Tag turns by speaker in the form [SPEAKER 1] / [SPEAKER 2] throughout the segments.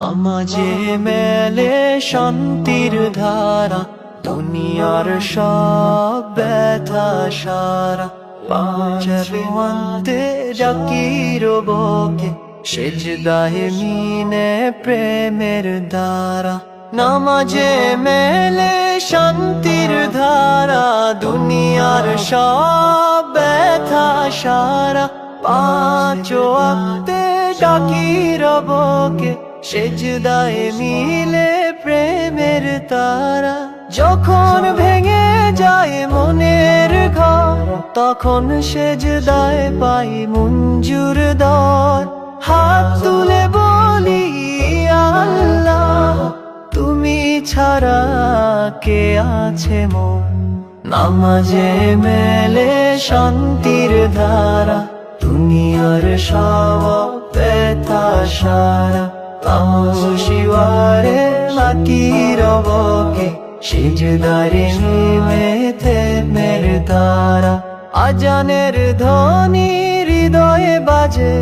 [SPEAKER 1] নামাজে মেলে শান্তির ধারা, দুনিয়ার সব ব্যথা সারা। পাঁচওয়ান্তে ডাকি রবকে, সেজদায় মিনে প্রেমের ধারা। নামাজে মেলে শান্তির ধারা, দুনিয়ার সব ব্যথা সারা। পাঁচওয়ান্তে ডাকি রবকে, সেজদায় মিলে প্রেমের তারা। যখন ভেঙে যায় মনের ঘর, তখন সেজদায় পাই মঞ্জুর দর। হাত তুলে বলি আল্লাহ, তুমি ছাড়া কে আছে মন। নামাজে মেলে শান্তির ধারা, দুনিয়ার সব ব্যথা সারা। শিওয়ারে মাকি রবকে, সেজদারে নিমেতে মের তারা। আজানের ধ্বনি হৃদয়ে বাজে,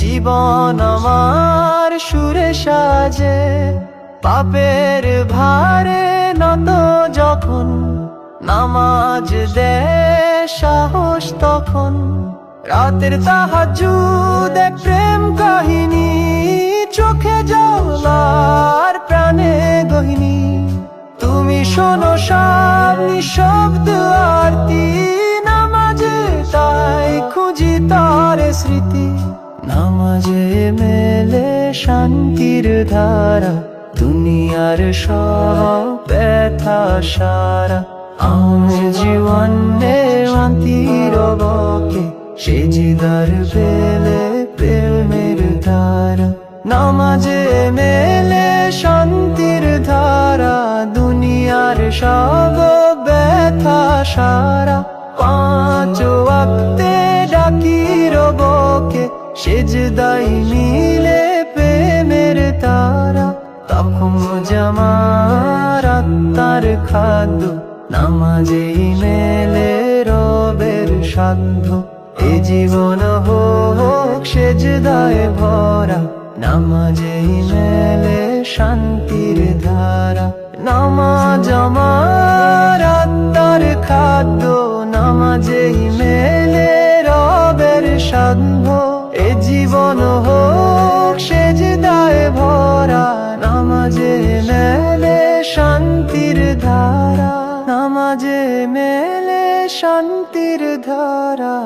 [SPEAKER 1] জীবন আমার সুরে সাজে। পাপের ভারে নত যখন, নামাজ দে সাহস তখন। রাতের তাহাজ্জুদ এক প্রেম কাহিনী, চোখে জল আর প্রাণে গহিনী। তুমি শোনো সব নিঃশব্দ আরতি, নামাজে তাই খুঁজি তার স্মৃতি। নামাজে মেলে শান্তির ধারা, দুনিয়ার সব ব্যথা সারা। আমার জীবনে শান্তি রবকে, সেজদার পেলে প্রেমের ধারা। নামাজে মেলে শান্তির ধারা, দুনিয়ার সব ব্যথা সারা। পাঁচ ওয়াক্তে ডাকি রবকে, সেজদায় মিলে প্রেমের তারা। তখন জামার আত্মার খাদ্য, নামাজেই মেলে রবের সাধ্য। এ জীবন হোক সেজদায় ভরা, নামাজেই মেলে শান্তির ধারা। নামাজ আমার আত্মার খাদ্য, নামাজেই মেলে রবের সাধ্য। এ জীবন হোক সেজদায় ভরা, নামাজে মেলে শান্তির ধারা। নামাজে মেলে শান্তির ধারা।